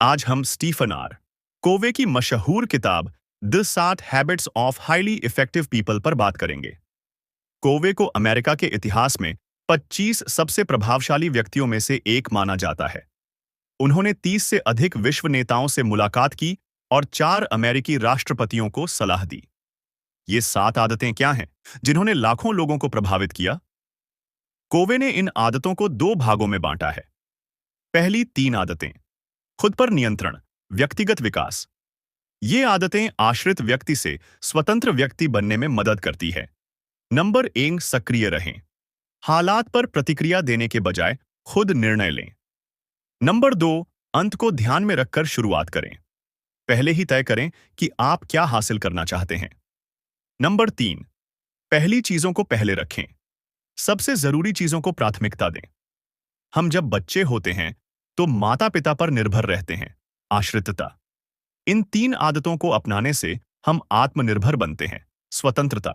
आज हम Stephen are कोवे की मशहूर किताब the 60 habits of highly effective people पर बात करेंगे। कोवे को अमेरिका के इतिहास में 25 सबसे प्रभावशाली व्यक्तियों में से एक माना जाता है। उन्होंने 30 से अधिक विश्व नेताओं से मुलाकात की और 4 अमेरिकी राष्ट्रपतियों को सलाह दी। ये 7 आदतें क्या हैं जिन्होंने लाखों लोगों को प्रभावित किया? कोवे ने इन आदतों को 2 भागों में बांटा है। पहली 3 आदतें। खुद पर नियंत्रण, व्यक्तिगत विकास। ये आदतें आश्रित व्यक्ति से स्वतंत्र व्यक्ति बनने में मदद करती है। नंबर 1, सक्रिय रहें। हालात पर प्रतिक्रिया देने के बजाय खुद निर्णय लें। नंबर 2, अंत को ध्यान में रखकर शुरुआत करें। पहले ही तय करें कि आप क्या हासिल करना चाहते हैं। नंबर 3, पहली चीजों को पहले रखें। सबसे जरूरी चीजों को प्राथमिकता दें। हम जब बच्चे होते हैं तो माता पिता पर निर्भर रहते हैं, आश्रितता। इन 3 आदतों को अपनाने से हम आत्मनिर्भर बनते हैं, स्वतंत्रता।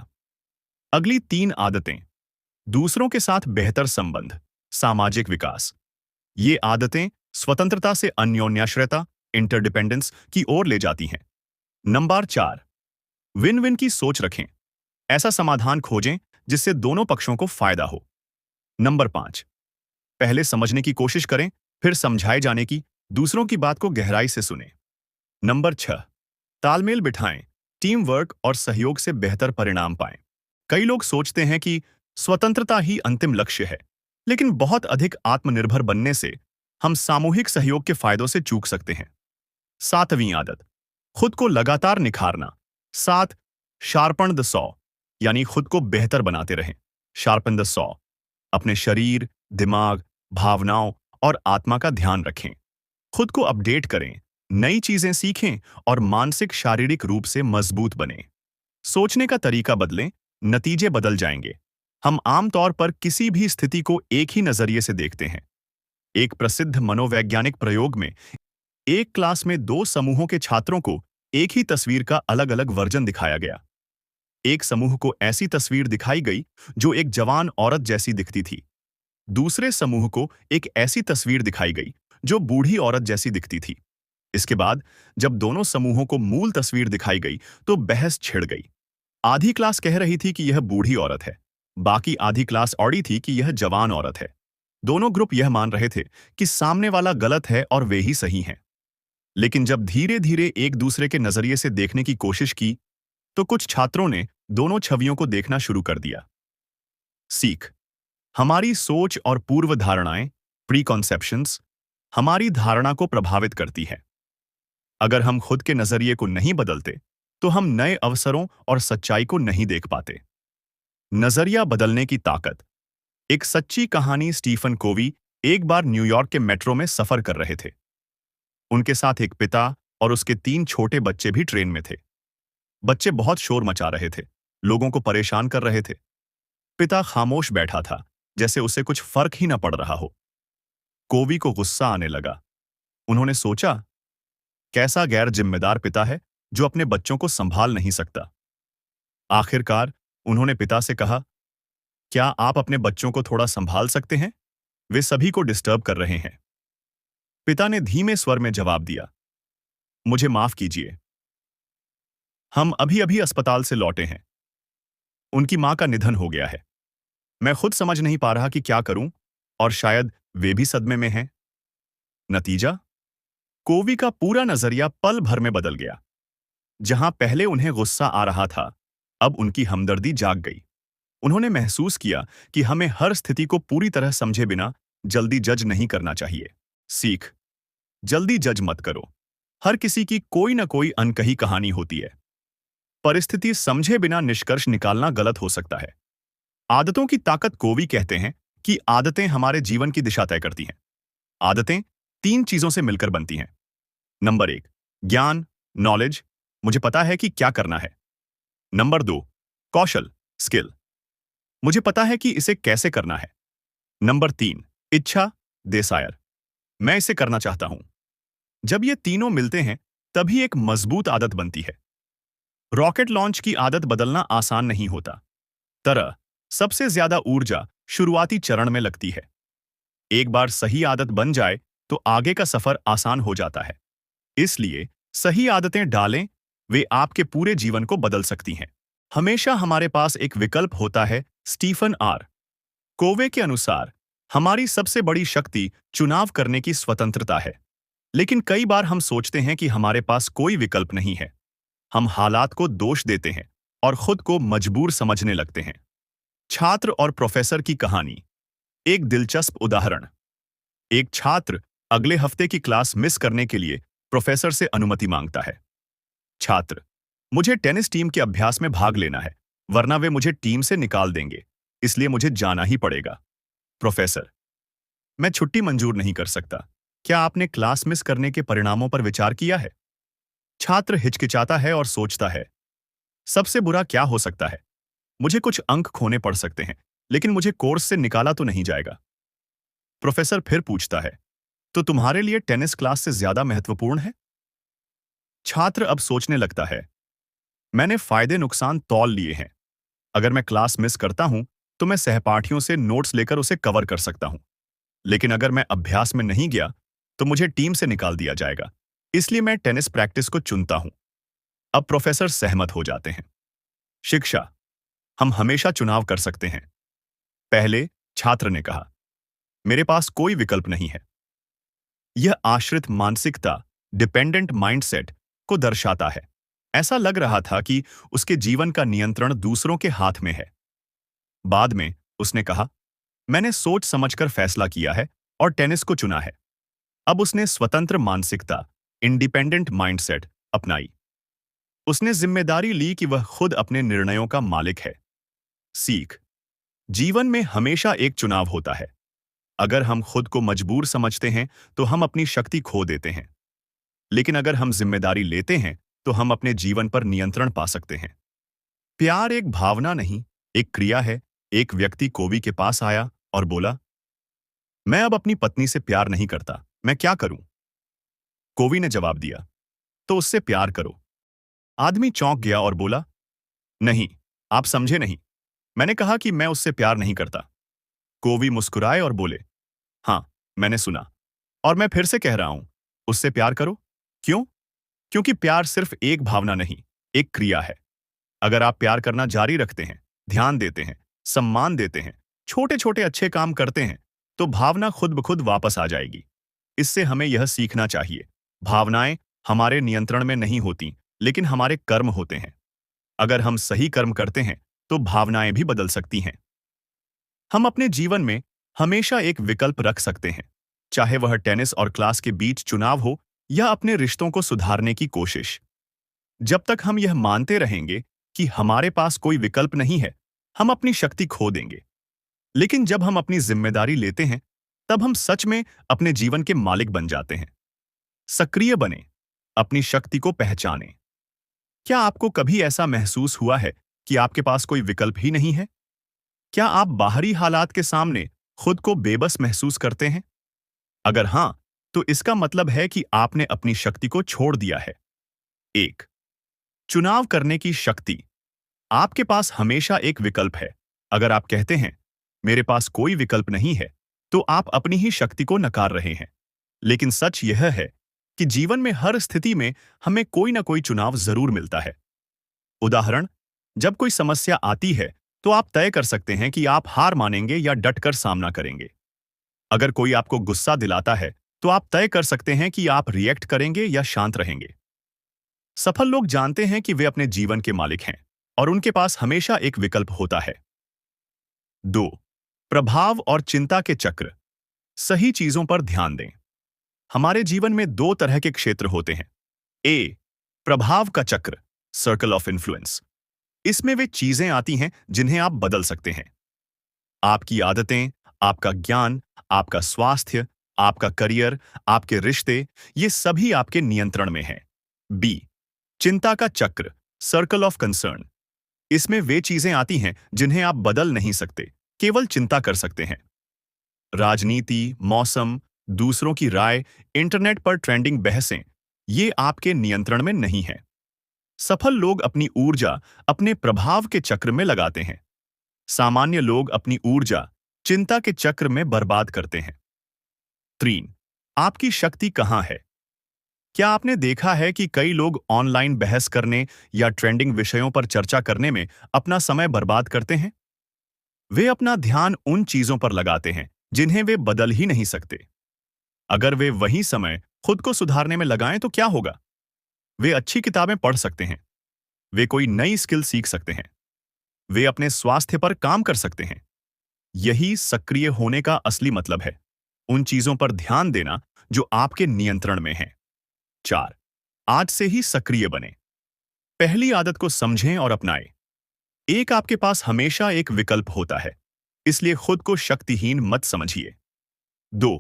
अगली 3 आदतें। दूसरों के साथ बेहतर संबंध, सामाजिक विकास। ये आदतें स्वतंत्रता से अन्योन्याश्रयता, इंटरडिपेंडेंस की ओर ले जाती हैं। नंबर 4, विन विन की सोच रखें। ऐसा समाधान खोजें जिससे दोनों पक्षों को फायदा हो। नंबर 5, पहले समझने की कोशिश करें, फिर समझाए जाने की, दूसरों की बात को गहराई से सुनें। नंबर 6, तालमेल बिठाएं, टीम वर्क और सहयोग से बेहतर परिणाम पाएं। कई लोग सोचते हैं कि स्वतंत्रता ही अंतिम लक्ष्य है, लेकिन बहुत अधिक आत्मनिर्भर बनने से हम सामूहिक सहयोग के फायदों से चूक सकते हैं। 7वीं आदत, खुद को लगातार निखारना। 7, शार्पन द सॉ, यानी खुद को बेहतर बनाते रहें। Sharpen the saw. अपने शरीर, दिमाग, भावनाओं और आत्मा का ध्यान रखें। खुद को अपडेट करें, नई चीजें सीखें और मानसिक शारीरिक रूप से मजबूत बनें। सोचने का तरीका बदलें, नतीजे बदल जाएंगे। हम आमतौर पर किसी भी स्थिति को एक ही नजरिए से देखते हैं। एक प्रसिद्ध मनोवैज्ञानिक प्रयोग में एक क्लास में 2 समूहों के छात्रों को एक ही तस्वीर का अलग-अलग वर्जन दिखाया गया। एक समूह को ऐसी तस्वीर दिखाई गई जो एक जवान औरत जैसी दिखती थी। दूसरे समूह को एक ऐसी तस्वीर दिखाई गई जो बूढ़ी औरत जैसी दिखती थी। इसके बाद जब दोनों समूहों को मूल तस्वीर दिखाई गई तो बहस छिड़ गई। आधी क्लास कह रही थी कि यह बूढ़ी औरत है, बाकी आधी क्लास अड़ी थी कि यह जवान औरत है। दोनों ग्रुप यह मान रहे थे कि सामने वाला गलत है और वे ही सही हैं। लेकिन जब धीरे धीरे एक दूसरे के नजरिए से देखने की कोशिश की तो कुछ छात्रों ने दोनों छवियों को देखना शुरू कर दिया। सीख। हमारी सोच और पूर्व धारणाएं, प्रीकॉन्सेप्शंस, हमारी धारणा को प्रभावित करती है। अगर हम खुद के नजरिए को नहीं बदलते तो हम नए अवसरों और सच्चाई को नहीं देख पाते। नजरिया बदलने की ताकत। एक सच्ची कहानी। स्टीफन कोवी एक बार न्यूयॉर्क के मेट्रो में सफर कर रहे थे। उनके साथ एक पिता और उसके 3 छोटे बच्चे भी ट्रेन में थे। बच्चे बहुत शोर मचा रहे थे, लोगों को परेशान कर रहे थे। पिता खामोश बैठा था, जैसे उसे कुछ फर्क ही न पड़ रहा हो। कोवी को गुस्सा आने लगा। उन्होंने सोचा, कैसा गैर जिम्मेदार पिता है जो अपने बच्चों को संभाल नहीं सकता। आखिरकार उन्होंने पिता से कहा, क्या आप अपने बच्चों को थोड़ा संभाल सकते हैं? वे सभी को डिस्टर्ब कर रहे हैं। पिता ने धीमे स्वर में जवाब दिया, मुझे माफ कीजिए, हम अभी अभी अस्पताल से लौटे हैं। उनकी मां का निधन हो गया है। मैं खुद समझ नहीं पा रहा कि क्या करूं, और शायद वे भी सदमे में हैं। नतीजा, कोवी का पूरा नजरिया पल भर में बदल गया। जहां पहले उन्हें गुस्सा आ रहा था, अब उनकी हमदर्दी जाग गई। उन्होंने महसूस किया कि हमें हर स्थिति को पूरी तरह समझे बिना जल्दी जज नहीं करना चाहिए। सीख। जल्दी जज मत करो। हर किसी की कोई ना कोई अनकही कहानी होती है। परिस्थिति समझे बिना निष्कर्ष निकालना गलत हो सकता है। आदतों की ताकत। कोवी कहते हैं कि आदतें हमारे जीवन की दिशा तय करती हैं। आदतें 3 चीजों से मिलकर बनती हैं। नंबर 1, ज्ञान, नॉलेज, मुझे पता है कि क्या करना है। नंबर 2, कौशल, स्किल, मुझे पता है कि इसे कैसे करना है। नंबर 3, इच्छा, डिजायर, मैं इसे करना चाहता हूं। जब ये तीनों मिलते हैं तभी एक मजबूत आदत बनती है। रॉकेट लॉन्च की आदत बदलना आसान नहीं होता। तरह सबसे ज्यादा ऊर्जा शुरुआती चरण में लगती है। एक बार सही आदत बन जाए तो आगे का सफर आसान हो जाता है। इसलिए सही आदतें डालें, वे आपके पूरे जीवन को बदल सकती हैं। हमेशा हमारे पास एक विकल्प होता है। स्टीफन आर कोवे के अनुसार हमारी सबसे बड़ी शक्ति चुनाव करने की स्वतंत्रता है। लेकिन कई बार हम सोचते हैं कि हमारे पास कोई विकल्प नहीं है। हम हालात को दोष देते हैं और खुद को मजबूर समझने लगते हैं। छात्र और प्रोफेसर की कहानी। एक दिलचस्प उदाहरण। एक छात्र अगले हफ्ते की क्लास मिस करने के लिए प्रोफेसर से अनुमति मांगता है। छात्र: मुझे टेनिस टीम के अभ्यास में भाग लेना है, वरना वे मुझे टीम से निकाल देंगे, इसलिए मुझे जाना ही पड़ेगा। प्रोफेसर: मैं छुट्टी मंजूर नहीं कर सकता। क्या आपने क्लास मिस करने के परिणामों पर विचार किया है? छात्र हिचकिचाता है और सोचता है, सबसे बुरा क्या हो सकता है? मुझे कुछ अंक खोने पड़ सकते हैं, लेकिन मुझे कोर्स से निकाला तो नहीं जाएगा। प्रोफेसर फिर पूछता है, तो तुम्हारे लिए टेनिस क्लास से ज्यादा महत्वपूर्ण है? छात्र अब सोचने लगता है, मैंने फायदे नुकसान तौल लिए हैं। अगर मैं क्लास मिस करता हूं, तो मैं सहपाठियों से नोट्स लेकर उसे कवर कर सकता हूं। लेकिन अगर मैं अभ्यास में नहीं गया, तो मुझे टीम से निकाल दिया जाएगा। इसलिए मैं टेनिस प्रैक्टिस को चुनता हूं। अब प्रोफेसर सहमत हो जाते हैं। शिक्षा: हम हमेशा चुनाव कर सकते हैं। पहले छात्र ने कहा, मेरे पास कोई विकल्प नहीं है। यह आश्रित मानसिकता, डिपेंडेंट माइंडसेट को दर्शाता है। ऐसा लग रहा था कि उसके जीवन का नियंत्रण दूसरों के हाथ में है। बाद में उसने कहा, मैंने सोच समझकर फैसला किया है और टेनिस को चुना है। अब उसने स्वतंत्र मानसिकता, इंडिपेंडेंट माइंडसेट अपनाई। उसने जिम्मेदारी ली कि वह खुद अपने निर्णयों का मालिक है। सीख: जीवन में हमेशा एक चुनाव होता है। अगर हम खुद को मजबूर समझते हैं, तो हम अपनी शक्ति खो देते हैं। लेकिन अगर हम जिम्मेदारी लेते हैं, तो हम अपने जीवन पर नियंत्रण पा सकते हैं। प्यार एक भावना नहीं, एक क्रिया है। एक व्यक्ति कोवी के पास आया और बोला, मैं अब अपनी पत्नी से प्यार नहीं करता, मैं क्या करूं? कोवी ने जवाब दिया, तो उससे प्यार करो। आदमी चौंक गया और बोला, नहीं, आप समझे नहीं। मैंने कहा कि मैं उससे प्यार नहीं करता। कोवी मुस्कुराए और बोले, हाँ, मैंने सुना, और मैं फिर से कह रहा हूं, उससे प्यार करो। क्यों? क्योंकि प्यार सिर्फ एक भावना नहीं, एक क्रिया है। अगर आप प्यार करना जारी रखते हैं, ध्यान देते हैं, सम्मान देते हैं, छोटे छोटे अच्छे काम करते हैं, तो भावना खुद ब खुद वापस आ जाएगी। इससे हमें यह सीखना चाहिए, भावनाएं हमारे नियंत्रण में नहीं होती, लेकिन हमारे कर्म होते हैं। अगर हम सही कर्म करते हैं, तो भावनाएं भी बदल सकती हैं। हम अपने जीवन में हमेशा एक विकल्प रख सकते हैं, चाहे वह टेनिस और क्लास के बीच चुनाव हो या अपने रिश्तों को सुधारने की कोशिश। जब तक हम यह मानते रहेंगे कि हमारे पास कोई विकल्प नहीं है, हम अपनी शक्ति खो देंगे। लेकिन जब हम अपनी जिम्मेदारी लेते हैं, तब हम सच में अपने जीवन के मालिक बन जाते हैं। सक्रिय बने, अपनी शक्ति को पहचानें। क्या आपको कभी ऐसा महसूस हुआ है कि आपके पास कोई विकल्प ही नहीं है? क्या आप बाहरी हालात के सामने खुद को बेबस महसूस करते हैं? अगर हां, तो इसका मतलब है कि आपने अपनी शक्ति को छोड़ दिया है। एक, चुनाव करने की शक्ति। आपके पास हमेशा एक विकल्प है। अगर आप कहते हैं, मेरे पास कोई विकल्प नहीं है, तो आप अपनी ही शक्ति को नकार रहे हैं। लेकिन सच यह है कि जीवन में हर स्थिति में हमें कोई ना कोई चुनाव जरूर मिलता है। उदाहरण, जब कोई समस्या आती है, तो आप तय कर सकते हैं कि आप हार मानेंगे या डटकर सामना करेंगे। अगर कोई आपको गुस्सा दिलाता है, तो आप तय कर सकते हैं कि आप रिएक्ट करेंगे या शांत रहेंगे। सफल लोग जानते हैं कि वे अपने जीवन के मालिक हैं और उनके पास हमेशा एक विकल्प होता है। 2, प्रभाव और चिंता के चक्र। सही चीजों पर ध्यान दें। हमारे जीवन में दो तरह के क्षेत्र होते हैं। ए, प्रभाव का चक्र, सर्कल ऑफ इन्फ्लुएंस। इसमें वे चीजें आती हैं जिन्हें आप बदल सकते हैं। आपकी आदतें, आपका ज्ञान, आपका स्वास्थ्य, आपका करियर, आपके रिश्ते, ये सभी आपके नियंत्रण में हैं। बी, चिंता का चक्र, सर्कल ऑफ कंसर्न। इसमें वे चीजें आती हैं जिन्हें आप बदल नहीं सकते, केवल चिंता कर सकते हैं। राजनीति, मौसम, दूसरों की राय, इंटरनेट पर ट्रेंडिंग बहसें, ये आपके नियंत्रण में नहीं है। सफल लोग अपनी ऊर्जा अपने प्रभाव के चक्र में लगाते हैं। सामान्य लोग अपनी ऊर्जा चिंता के चक्र में बर्बाद करते हैं। 3, आपकी शक्ति कहाँ है? क्या आपने देखा है कि कई लोग ऑनलाइन बहस करने या ट्रेंडिंग विषयों पर चर्चा करने में अपना समय बर्बाद करते हैं? वे अपना ध्यान उन चीजों पर लगाते हैं जिन्हें वे बदल ही नहीं सकते। अगर वे वही समय खुद को सुधारने में लगाएं तो क्या होगा? वे अच्छी किताबें पढ़ सकते हैं, वे कोई नई स्किल सीख सकते हैं, वे अपने स्वास्थ्य पर काम कर सकते हैं। यही सक्रिय होने का असली मतलब है, उन चीजों पर ध्यान देना जो आपके नियंत्रण में है। 4. आज से ही सक्रिय बने। पहली आदत को समझें और अपनाएं। एक आपके पास हमेशा एक विकल्प होता है, इसलिए खुद को शक्तिहीन मत समझिए। 2.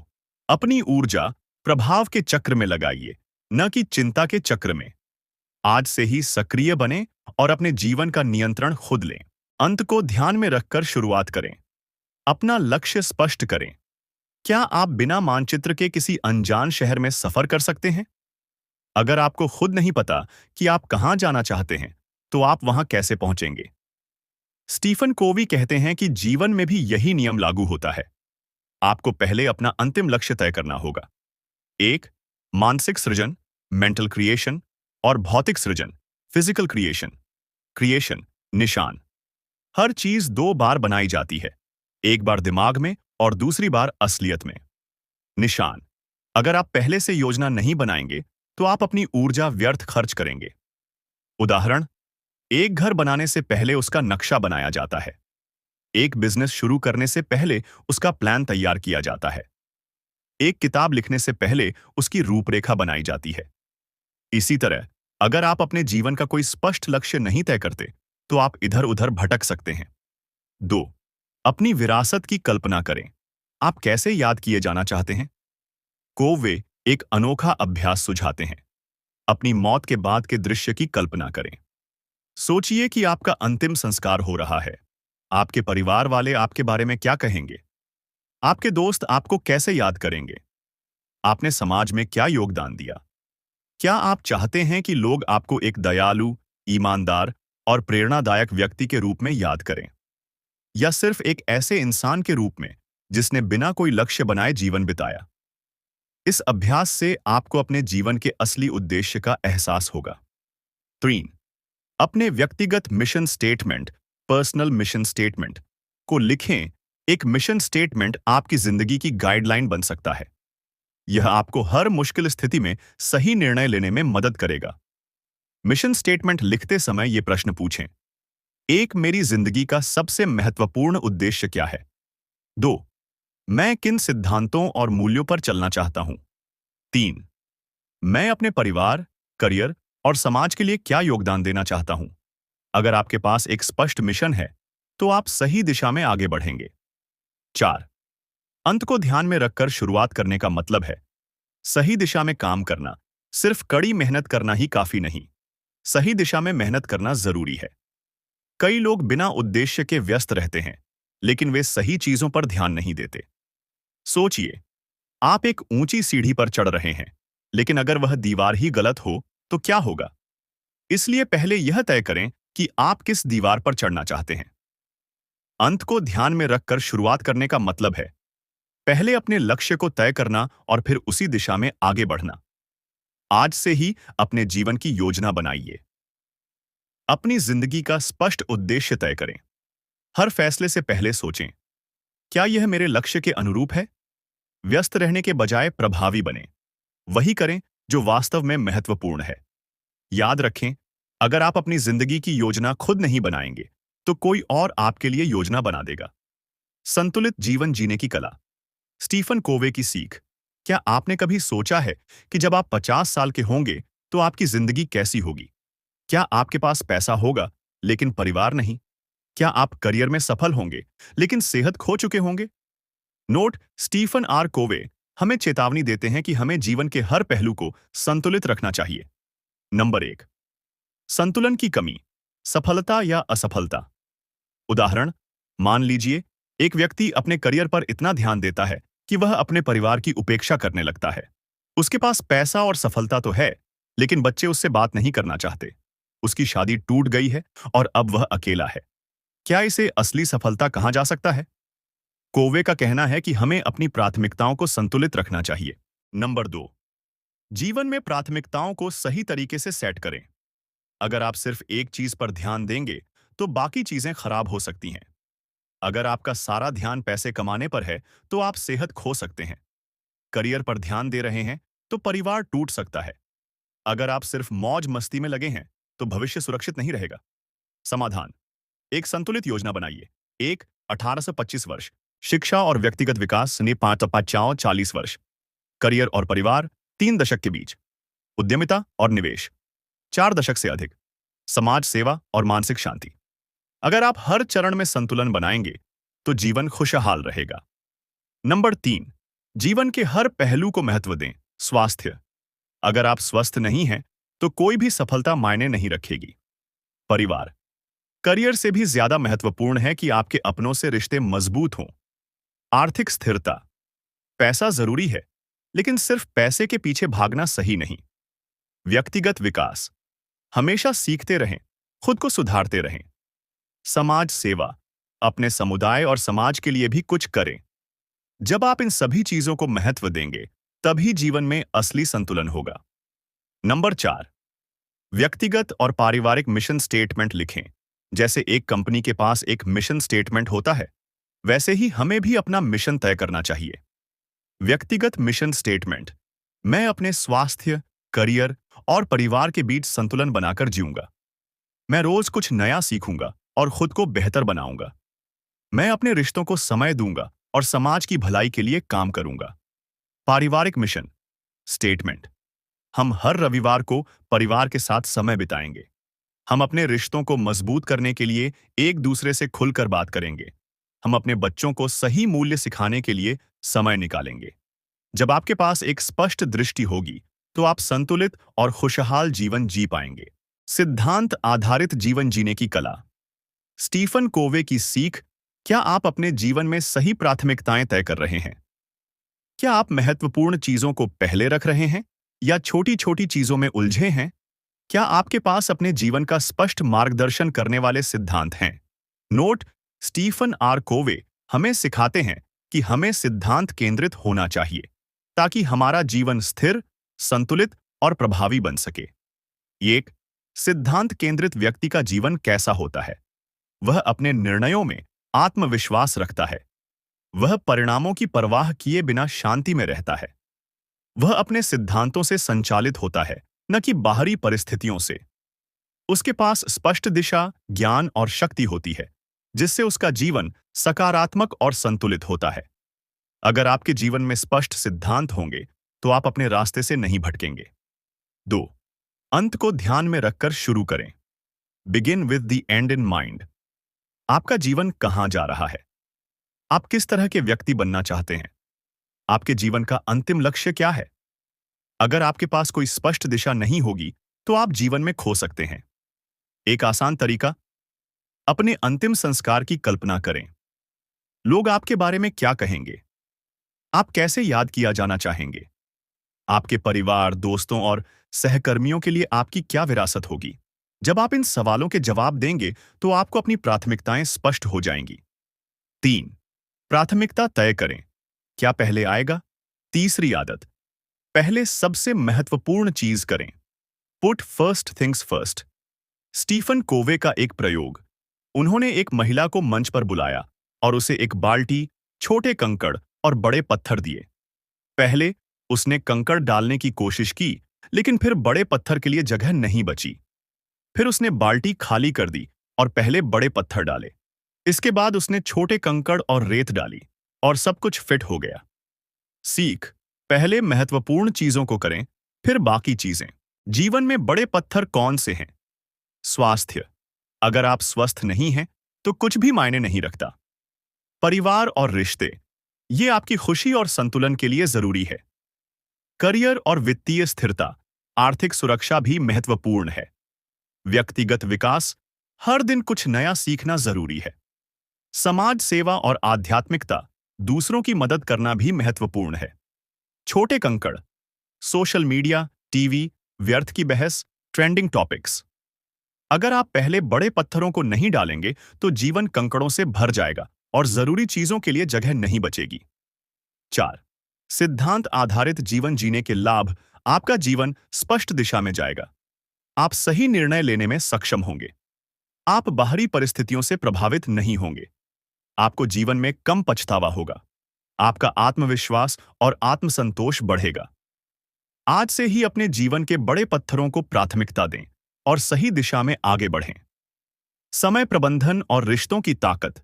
अपनी ऊर्जा प्रभाव के चक्र में लगाइए, न कि चिंता के चक्र में। आज से ही सक्रिय बने और अपने जीवन का नियंत्रण खुद लें। अंत को ध्यान में रखकर शुरुआत करें। अपना लक्ष्य स्पष्ट करें। क्या आप बिना मानचित्र के किसी अनजान शहर में सफर कर सकते हैं? अगर आपको खुद नहीं पता कि आप कहां जाना चाहते हैं, तो आप वहां कैसे पहुंचेंगे? स्टीफन कोवी कहते हैं कि जीवन में भी यही नियम लागू होता है। आपको पहले अपना अंतिम लक्ष्य तय करना होगा। 1. मानसिक सृजन, मेंटल क्रिएशन, और भौतिक सृजन, फिजिकल क्रिएशन। क्रिएशन, निशान। हर चीज 2 बार बनाई जाती है, एक बार दिमाग में और दूसरी बार असलियत में। निशान, अगर आप पहले से योजना नहीं बनाएंगे तो आप अपनी ऊर्जा व्यर्थ खर्च करेंगे। उदाहरण, एक घर बनाने से पहले उसका नक्शा बनाया जाता है। एक बिजनेस शुरू करने से पहले उसका प्लान तैयार किया जाता है। एक किताब लिखने से पहले उसकी रूपरेखा बनाई जाती है। इसी तरह, अगर आप अपने जीवन का कोई स्पष्ट लक्ष्य नहीं तय करते, तो आप इधर-उधर भटक सकते हैं। 2. अपनी विरासत की कल्पना करें। आप कैसे याद किए जाना चाहते हैं? कोवे एक अनोखा अभ्यास सुझाते हैं। अपनी मौत के बाद के दृश्य की कल्पना करें। सोचिए कि आपका अंतिम संस्कार हो रहा है। आपके परिवार वाले आपके बारे में क्या कहेंगे? आपके दोस्त आपको कैसे याद करेंगे? आपने समाज में क्या योगदान दिया? क्या आप चाहते हैं कि लोग आपको एक दयालु, ईमानदार और प्रेरणादायक व्यक्ति के रूप में याद करें, या सिर्फ एक ऐसे इंसान के रूप में जिसने बिना कोई लक्ष्य बनाए जीवन बिताया? इस अभ्यास से आपको अपने जीवन के असली उद्देश्य का एहसास होगा। 3. अपने व्यक्तिगत mission statement, personal mission statement को लिखें। एक मिशन स्टेटमेंट आपकी जिंदगी की गाइडलाइन बन सकता है। यह आपको हर मुश्किल स्थिति में सही निर्णय लेने में मदद करेगा। मिशन स्टेटमेंट लिखते समय ये प्रश्न पूछें। 1. मेरी जिंदगी का सबसे महत्वपूर्ण उद्देश्य क्या है? 2. मैं किन सिद्धांतों और मूल्यों पर चलना चाहता हूं? 3. मैं अपने परिवार, करियर और समाज के लिए क्या योगदान देना चाहता हूं? अगर आपके पास एक स्पष्ट मिशन है, तो आप सही दिशा में आगे बढ़ेंगे। 4. अंत को ध्यान में रखकर शुरुआत करने का मतलब है सही दिशा में काम करना। सिर्फ कड़ी मेहनत करना ही काफी नहीं, सही दिशा में मेहनत करना जरूरी है। कई लोग बिना उद्देश्य के व्यस्त रहते हैं, लेकिन वे सही चीजों पर ध्यान नहीं देते। सोचिए, आप एक ऊंची सीढ़ी पर चढ़ रहे हैं, लेकिन अगर वह दीवार ही गलत हो तो क्या होगा? इसलिए पहले यह तय करें कि आप किस दीवार पर चढ़ना चाहते हैं। अंत को ध्यान में रखकर शुरुआत करने का मतलब है पहले अपने लक्ष्य को तय करना और फिर उसी दिशा में आगे बढ़ना। आज से ही अपने जीवन की योजना बनाइए। अपनी जिंदगी का स्पष्ट उद्देश्य तय करें। हर फैसले से पहले सोचें, क्या यह मेरे लक्ष्य के अनुरूप है? व्यस्त रहने के बजाय प्रभावी बने। वही करें जो वास्तव में महत्वपूर्ण है। याद रखें, अगर आप अपनी जिंदगी की योजना खुद नहीं बनाएंगे, तो कोई और आपके लिए योजना बना देगा। संतुलित जीवन जीने की कला। स्टीफन कोवे की सीख। क्या आपने कभी सोचा है कि जब आप 50 साल के होंगे तो आपकी जिंदगी कैसी होगी? क्या आपके पास पैसा होगा लेकिन परिवार नहीं? क्या आप करियर में सफल होंगे लेकिन सेहत खो चुके होंगे? नोट, स्टीफन आर कोवे हमें चेतावनी देते हैं कि हमें जीवन के हर पहलू को संतुलित रखना चाहिए। नंबर 1, संतुलन की कमी, सफलता या असफलता। उदाहरण, मान लीजिए एक व्यक्ति अपने करियर पर इतना ध्यान देता है कि वह अपने परिवार की उपेक्षा करने लगता है। उसके पास पैसा और सफलता तो है, लेकिन बच्चे उससे बात नहीं करना चाहते। उसकी शादी टूट गई है और अब वह अकेला है। क्या इसे असली सफलता कहा जा सकता है? कोवे का कहना है कि हमें अपनी प्राथमिकताओं को संतुलित रखना चाहिए। नंबर 2, जीवन में प्राथमिकताओं को सही तरीके से सेट करें। अगर आप सिर्फ एक चीज पर ध्यान देंगे, तो बाकी चीजें खराब हो सकती हैं। अगर आपका सारा ध्यान पैसे कमाने पर है, तो आप सेहत खो सकते हैं। करियर पर ध्यान दे रहे हैं, तो परिवार टूट सकता है। अगर आप सिर्फ मौज मस्ती में लगे हैं, तो भविष्य सुरक्षित नहीं रहेगा। समाधान: एक संतुलित योजना बनाइए। एक, 18 से 25 वर्ष, शिक्षा और व्यक्तिगत विकास ने 5 40 वर्ष, करियर और परिवार 3 दशक के बीच, उद्यमिता और निवेश 4 दशक से अधिक, समाज सेवा और मानसिक शांति। अगर आप हर चरण में संतुलन बनाएंगे, तो जीवन खुशहाल रहेगा। नंबर 3, जीवन के हर पहलू को महत्व दें। स्वास्थ्य: अगर आप स्वस्थ नहीं हैं, तो कोई भी सफलता मायने नहीं रखेगी। परिवार: करियर से भी ज्यादा महत्वपूर्ण है कि आपके अपनों से रिश्ते मजबूत हों। आर्थिक स्थिरता: पैसा जरूरी है, लेकिन सिर्फ पैसे के पीछे भागना सही नहीं। व्यक्तिगत विकास: हमेशा सीखते रहें, खुद को सुधारते रहें। समाज सेवा: अपने समुदाय और समाज के लिए भी कुछ करें। जब आप इन सभी चीजों को महत्व देंगे, तभी जीवन में असली संतुलन होगा। नंबर 4, व्यक्तिगत और पारिवारिक मिशन स्टेटमेंट लिखें। जैसे एक कंपनी के पास एक मिशन स्टेटमेंट होता है, वैसे ही हमें भी अपना मिशन तय करना चाहिए। व्यक्तिगत मिशन स्टेटमेंट: मैं अपने स्वास्थ्य, करियर और परिवार के बीच संतुलन बनाकर जीऊंगा। मैं रोज कुछ नया सीखूंगा और खुद को बेहतर बनाऊंगा। मैं अपने रिश्तों को समय दूंगा और समाज की भलाई के लिए काम करूंगा। पारिवारिक मिशन स्टेटमेंट: हम हर रविवार को परिवार के साथ समय बिताएंगे। हम अपने रिश्तों को मजबूत करने के लिए एक दूसरे से खुलकर बात करेंगे। हम अपने बच्चों को सही मूल्य सिखाने के लिए समय निकालेंगे। जब आपके पास एक स्पष्ट दृष्टि होगी, तो आप संतुलित और खुशहाल जीवन जी पाएंगे। सिद्धांत आधारित जीवन जीने की कला। स्टीफन कोवे की सीख: क्या आप अपने जीवन में सही प्राथमिकताएं तय कर रहे हैं? क्या आप महत्वपूर्ण चीजों को पहले रख रहे हैं या छोटी छोटी चीजों में उलझे हैं? क्या आपके पास अपने जीवन का स्पष्ट मार्गदर्शन करने वाले सिद्धांत हैं? नोट: स्टीफन आर कोवे हमें सिखाते हैं कि हमें सिद्धांत केंद्रित होना चाहिए, ताकि हमारा जीवन स्थिर, संतुलित और प्रभावी बन सके। एक, सिद्धांत केंद्रित व्यक्ति का जीवन कैसा होता है? वह अपने निर्णयों में आत्मविश्वास रखता है। वह परिणामों की परवाह किए बिना शांति में रहता है। वह अपने सिद्धांतों से संचालित होता है, न कि बाहरी परिस्थितियों से। उसके पास स्पष्ट दिशा, ज्ञान और शक्ति होती है, जिससे उसका जीवन सकारात्मक और संतुलित होता है। अगर आपके जीवन में स्पष्ट सिद्धांत होंगे, तो आप अपने रास्ते से नहीं भटकेंगे। 2, अंत को ध्यान में रखकर शुरू करें। Begin with the and in mind. आपका जीवन कहां जा रहा है? आप किस तरह के व्यक्ति बनना चाहते हैं? आपके जीवन का अंतिम लक्ष्य क्या है? अगर आपके पास कोई स्पष्ट दिशा नहीं होगी, तो आप जीवन में खो सकते हैं। एक आसान तरीका: अपने अंतिम संस्कार की कल्पना करें। लोग आपके बारे में क्या कहेंगे? आप कैसे याद किया जाना चाहेंगे? आपके परिवार, दोस्तों और सहकर्मियों के लिए आपकी क्या विरासत होगी? जब आप इन सवालों के जवाब देंगे, तो आपको अपनी प्राथमिकताएं स्पष्ट हो जाएंगी। 3, प्राथमिकता तय करें। क्या पहले आएगा? तीसरी आदत: पहले सबसे महत्वपूर्ण चीज करें। Put first things first. Stephen Covey का एक प्रयोग: उन्होंने एक महिला को मंच पर बुलाया और उसे एक बाल्टी, छोटे कंकड़ और बड़े पत्थर दिए। पहले उसने कंकड़ डालने की कोशिश की, लेकिन फिर बड़े पत्थर के लिए जगह नहीं बची। फिर उसने बाल्टी खाली कर दी और पहले बड़े पत्थर डाले। इसके बाद उसने छोटे कंकड़ और रेत डाली और सब कुछ फिट हो गया। सीख: पहले महत्वपूर्ण चीजों को करें, फिर बाकी चीजें। जीवन में बड़े पत्थर कौन से हैं? स्वास्थ्य: अगर आप स्वस्थ नहीं हैं, तो कुछ भी मायने नहीं रखता। परिवार और रिश्ते: ये आपकी खुशी और संतुलन के लिए जरूरी है। करियर और वित्तीय स्थिरता, आर्थिक सुरक्षा भी महत्वपूर्ण है। व्यक्तिगत विकास: हर दिन कुछ नया सीखना जरूरी है। समाज सेवा और आध्यात्मिकता, दूसरों की मदद करना भी महत्वपूर्ण है। छोटे कंकड़: सोशल मीडिया, टीवी, व्यर्थ की बहस, ट्रेंडिंग टॉपिक्स। अगर आप पहले बड़े पत्थरों को नहीं डालेंगे, तो जीवन कंकड़ों से भर जाएगा और जरूरी चीजों के लिए जगह नहीं बचेगी। 4, सिद्धांत आधारित जीवन जीने के लाभ। आपका जीवन स्पष्ट दिशा में जाएगा। आप सही निर्णय लेने में सक्षम होंगे। आप बाहरी परिस्थितियों से प्रभावित नहीं होंगे। आपको जीवन में कम पछतावा होगा। आपका आत्मविश्वास और आत्मसंतोष बढ़ेगा। आज से ही अपने जीवन के बड़े पत्थरों को प्राथमिकता दें और सही दिशा में आगे बढ़ें। समय प्रबंधन और रिश्तों की ताकत।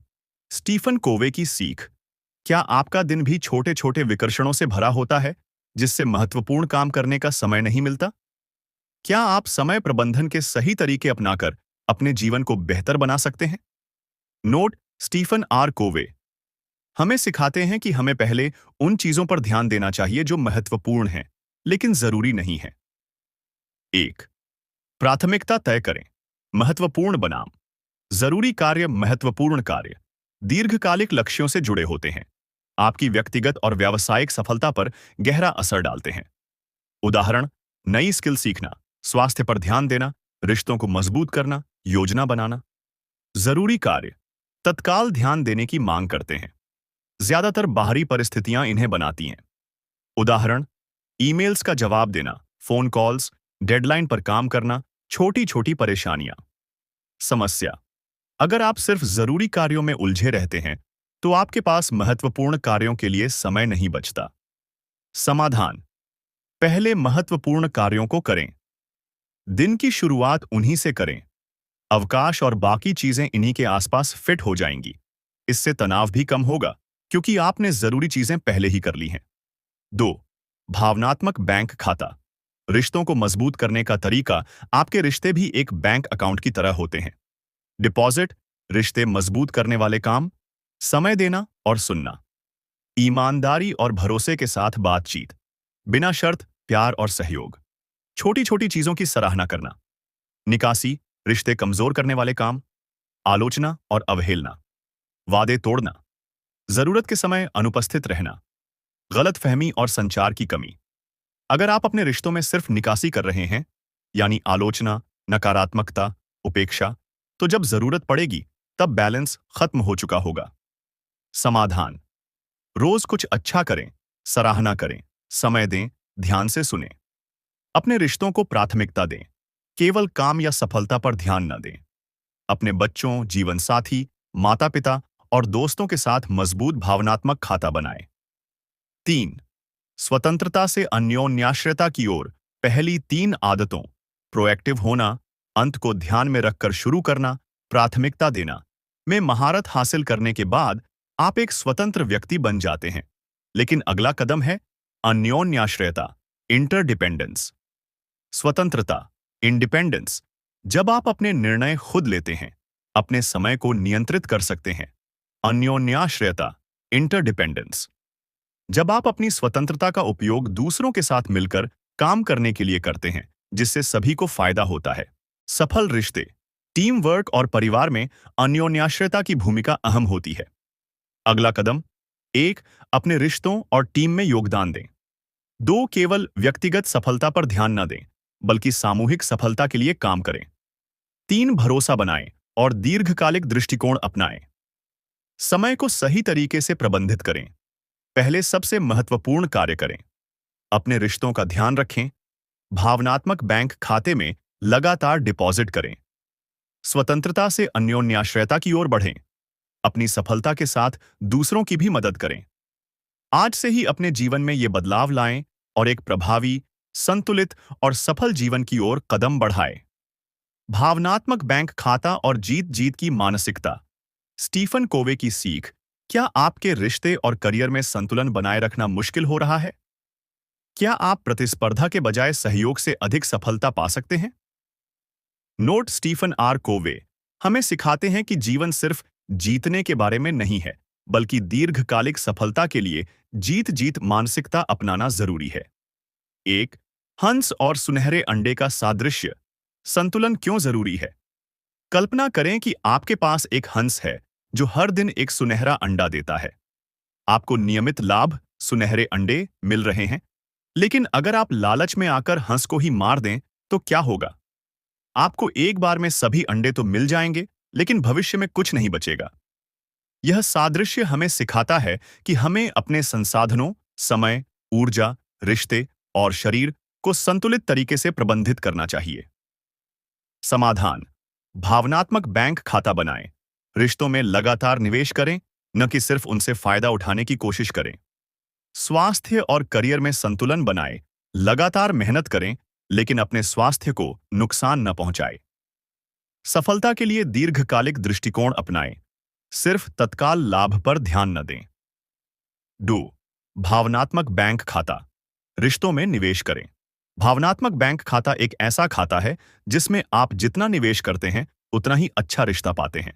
स्टीफन कोवे की सीख। क्या आपका दिन भी छोटे छोटे विकर्षणों से भरा होता है, जिससे महत्वपूर्ण काम करने का समय नहीं मिलता? क्या आप समय प्रबंधन के सही तरीके अपनाकर अपने जीवन को बेहतर बना सकते हैं? नोट: स्टीफन आर कोवे हमें सिखाते हैं कि हमें पहले उन चीजों पर ध्यान देना चाहिए जो महत्वपूर्ण हैं, लेकिन जरूरी नहीं है। 1. प्राथमिकता तय करें। महत्वपूर्ण बनाम जरूरी कार्य। महत्वपूर्ण कार्य दीर्घकालिक लक्ष्यों से जुड़े होते हैं, आपकी व्यक्तिगत और व्यावसायिक सफलता पर गहरा असर डालते हैं। उदाहरण: नई स्किल सीखना, स्वास्थ्य पर ध्यान देना, रिश्तों को मजबूत करना, योजना बनाना। जरूरी कार्य तत्काल ध्यान देने की मांग करते हैं, ज्यादातर बाहरी परिस्थितियां इन्हें बनाती हैं। उदाहरण: ईमेल्स का जवाब देना, फोन कॉल्स, डेडलाइन पर काम करना, छोटी छोटी परेशानियां। समस्या: अगर आप सिर्फ जरूरी कार्यों में उलझे रहते हैं, तो आपके पास महत्वपूर्ण कार्यों के लिए समय नहीं बचता। समाधान: पहले महत्वपूर्ण कार्यों को करें। दिन की शुरुआत उन्हीं से करें। अवकाश और बाकी चीजें इन्हीं के आसपास फिट हो जाएंगी। इससे तनाव भी कम होगा, क्योंकि आपने जरूरी चीजें पहले ही कर ली हैं। 2. भावनात्मक बैंक खाता। रिश्तों को मजबूत करने का तरीका: आपके रिश्ते भी एक बैंक अकाउंट की तरह होते हैं। डिपॉजिट: रिश्ते मजबूत करने वाले काम, समय देना और सुनना। ईमानदारी और भरोसे के साथ बातचीत, बिना शर्त प्यार और सहयोग। छोटी छोटी चीजों की सराहना करना। निकासी: रिश्ते कमजोर करने वाले काम, आलोचना और अवहेलना। वादे तोड़ना: जरूरत के समय अनुपस्थित रहना। गलतफहमी और संचार की कमी: अगर आप अपने रिश्तों में सिर्फ निकासी कर रहे हैं, यानी आलोचना, नकारात्मकता, उपेक्षा, तो जब जरूरत पड़ेगी तब बैलेंस खत्म हो चुका होगा। समाधान: रोज कुछ अच्छा करें, सराहना करें, समय दें, ध्यान से सुनें। अपने रिश्तों को प्राथमिकता दें, केवल काम या सफलता पर ध्यान न दें। अपने बच्चों, जीवन साथी, माता पिता और दोस्तों के साथ मजबूत भावनात्मक खाता बनाएं। 3. स्वतंत्रता से अन्योन्याश्रयता की ओर। पहली 3 आदतों: प्रोएक्टिव होना, अंत को ध्यान में रखकर शुरू करना, प्राथमिकता देना में महारत हासिल करने के बाद आप एक स्वतंत्र व्यक्ति बन जाते हैं। लेकिन अगला कदम है अन्योन्याश्रयता, इंटरडिपेंडेंस। स्वतंत्रता, इंडिपेंडेंस: जब आप अपने निर्णय खुद लेते हैं, अपने समय को नियंत्रित कर सकते हैं। अन्योन्याश्रयता, इंटरडिपेंडेंस: जब आप अपनी स्वतंत्रता का उपयोग दूसरों के साथ मिलकर काम करने के लिए करते हैं, जिससे सभी को फायदा होता है। सफल रिश्ते, टीम वर्क और परिवार में अन्योन्याश्रयता की भूमिका अहम होती है। अगला कदम: 1. अपने रिश्तों और टीम में योगदान दें। 2. केवल व्यक्तिगत सफलता पर ध्यान न दें, बल्कि सामूहिक सफलता के लिए काम करें। 3. भरोसा बनाएं और दीर्घकालिक दृष्टिकोण अपनाएं। समय को सही तरीके से प्रबंधित करें। पहले सबसे महत्वपूर्ण कार्य करें। अपने रिश्तों का ध्यान रखें। भावनात्मक बैंक खाते में लगातार डिपॉजिट करें। स्वतंत्रता से अन्योन्याश्रयता की ओर बढ़ें। अपनी सफलता के साथ दूसरों की भी मदद करें। आज से ही अपने जीवन में ये बदलाव लाएं और एक प्रभावी, संतुलित और सफल जीवन की ओर कदम बढ़ाएं। भावनात्मक बैंक खाता और जीत जीत की मानसिकता। स्टीफन कोवे की सीख। क्या आपके रिश्ते और करियर में संतुलन बनाए रखना मुश्किल हो रहा है? क्या आप प्रतिस्पर्धा के बजाय सहयोग से अधिक सफलता पा सकते हैं? नोट: स्टीफन आर कोवे हमें सिखाते हैं कि जीवन सिर्फ जीतने के बारे में नहीं है, बल्कि दीर्घकालिक सफलता के लिए जीत जीत मानसिकता अपनाना जरूरी है। 1. हंस और सुनहरे अंडे का सादृश्य। संतुलन क्यों जरूरी है? कल्पना करें कि आपके पास एक हंस है जो हर दिन एक सुनहरा अंडा देता है। आपको नियमित लाभ, सुनहरे अंडे मिल रहे हैं। लेकिन अगर आप लालच में आकर हंस को ही मार दें, तो क्या होगा? आपको एक बार में सभी अंडे तो मिल जाएंगे, लेकिन भविष्य में कुछ नहीं बचेगा। यह सादृश्य हमें सिखाता है कि हमें अपने संसाधनों, समय, ऊर्जा, रिश्ते और शरीर को संतुलित तरीके से प्रबंधित करना चाहिए। समाधान: भावनात्मक बैंक खाता बनाएं। रिश्तों में लगातार निवेश करें, न कि सिर्फ उनसे फायदा उठाने की कोशिश करें। स्वास्थ्य और करियर में संतुलन बनाएं। लगातार मेहनत करें, लेकिन अपने स्वास्थ्य को नुकसान न पहुंचाएं। सफलता के लिए दीर्घकालिक दृष्टिकोण अपनाएं, सिर्फ तत्काल लाभ पर ध्यान न दें। 2. भावनात्मक बैंक खाता। रिश्तों में निवेश करें। भावनात्मक बैंक खाता एक ऐसा खाता है जिसमें आप जितना निवेश करते हैं उतना ही अच्छा रिश्ता पाते हैं।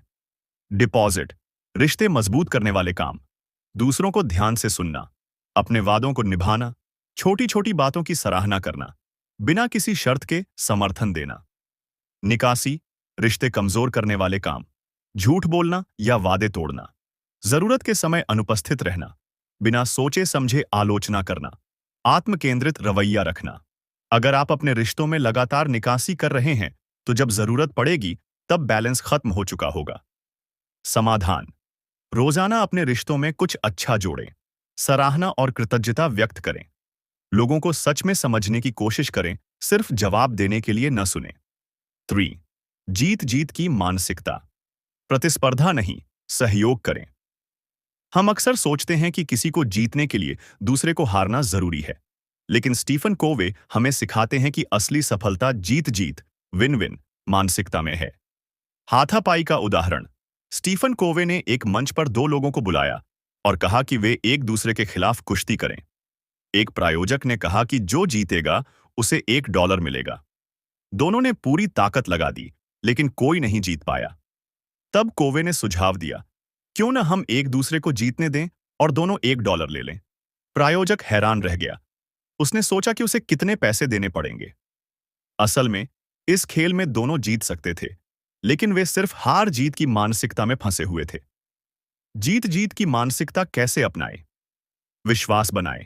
डिपॉजिट: रिश्ते मजबूत करने वाले काम। दूसरों को ध्यान से सुनना, अपने वादों को निभाना, छोटी छोटी बातों की सराहना करना, बिना किसी शर्त के समर्थन देना। निकासी: रिश्ते कमजोर करने वाले काम। झूठ बोलना या वादे तोड़ना, जरूरत के समय अनुपस्थित रहना, बिना सोचे समझे आलोचना करना, आत्म केंद्रित रवैया रखना। अगर आप अपने रिश्तों में लगातार निकासी कर रहे हैं, तो जब जरूरत पड़ेगी तब बैलेंस खत्म हो चुका होगा। समाधान: रोजाना अपने रिश्तों में कुछ अच्छा जोड़ें। सराहना और कृतज्ञता व्यक्त करें। लोगों को सच में समझने की कोशिश करें, सिर्फ जवाब देने के लिए न सुने। 3. जीत जीत की मानसिकता। प्रतिस्पर्धा नहीं, सहयोग करें। हम अक्सर सोचते हैं कि किसी को जीतने के लिए दूसरे को हारना जरूरी है, लेकिन स्टीफन कोवे हमें सिखाते हैं कि असली सफलता जीत जीत, विन विन मानसिकता में है। हाथापाई का उदाहरण: स्टीफन कोवे ने एक मंच पर दो लोगों को बुलाया और कहा कि वे एक दूसरे के खिलाफ कुश्ती करें। एक प्रायोजक ने कहा कि जो जीतेगा उसे $1 मिलेगा। दोनों ने पूरी ताकत लगा दी, लेकिन कोई नहीं जीत पाया। तब कोवे ने सुझाव दिया, क्यों न हम एक दूसरे को जीतने दें और दोनों $1 ले लें। प्रायोजक हैरान रह गया। उसने सोचा कि उसे कितने पैसे देने पड़ेंगे। असल में इस खेल में दोनों जीत सकते थे, लेकिन वे सिर्फ हार जीत की मानसिकता में फंसे हुए थे। जीत जीत की मानसिकता कैसे अपनाएं? विश्वास बनाएं।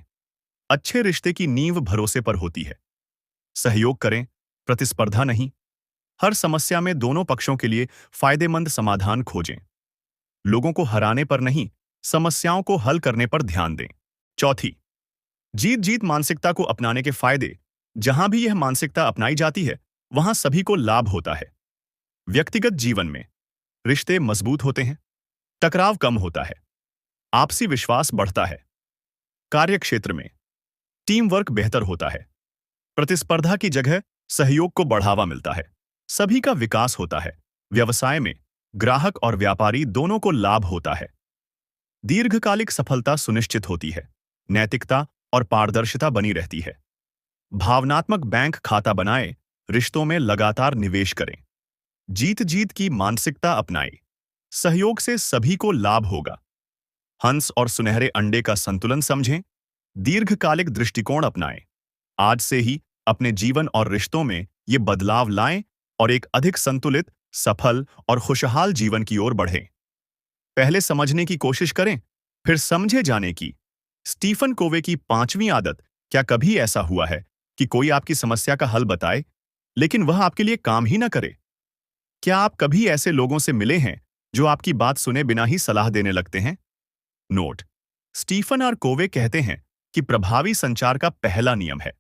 अच्छे रिश्ते की नींव भरोसे पर होती है। सहयोग करें, प्रतिस्पर्धा नहीं। हर समस्या में दोनों पक्षों के लिए फायदेमंद समाधान खोजें। लोगों को हराने पर नहीं, समस्याओं को हल करने पर ध्यान दें। चौथी, जीत जीत मानसिकता को अपनाने के फायदे। जहां भी यह मानसिकता अपनाई जाती है, वहां सभी को लाभ होता है। व्यक्तिगत जीवन में रिश्ते मजबूत होते हैं, टकराव कम होता है, आपसी विश्वास बढ़ता है। कार्यक्षेत्र में टीम वर्क बेहतर होता है, प्रतिस्पर्धा की जगह सहयोग को बढ़ावा मिलता है, सभी का विकास होता है। व्यवसाय में ग्राहक और व्यापारी दोनों को लाभ होता है। दीर्घकालिक सफलता सुनिश्चित होती है, नैतिकता और पारदर्शिता बनी रहती है। भावनात्मक बैंक खाता बनाएं, रिश्तों में लगातार निवेश करें। जीत जीत की मानसिकता अपनाएं, सहयोग से सभी को लाभ होगा। हंस और सुनहरे अंडे का संतुलन समझें, दीर्घकालिक दृष्टिकोण अपनाएं। आज से ही अपने जीवन और रिश्तों में ये बदलाव लाएं और एक अधिक संतुलित, सफल और खुशहाल जीवन की ओर बढ़ें। पहले समझने की कोशिश करें, फिर समझे जाने की। स्टीफन कोवे की 5वीं आदत। क्या कभी ऐसा हुआ है कि कोई आपकी समस्या का हल बताए, लेकिन वह आपके लिए काम ही ना करे? क्या आप कभी ऐसे लोगों से मिले हैं जो आपकी बात सुने बिना ही सलाह देने लगते हैं? नोट: स्टीफन आर कोवे कहते हैं कि प्रभावी संचार का पहला नियम है,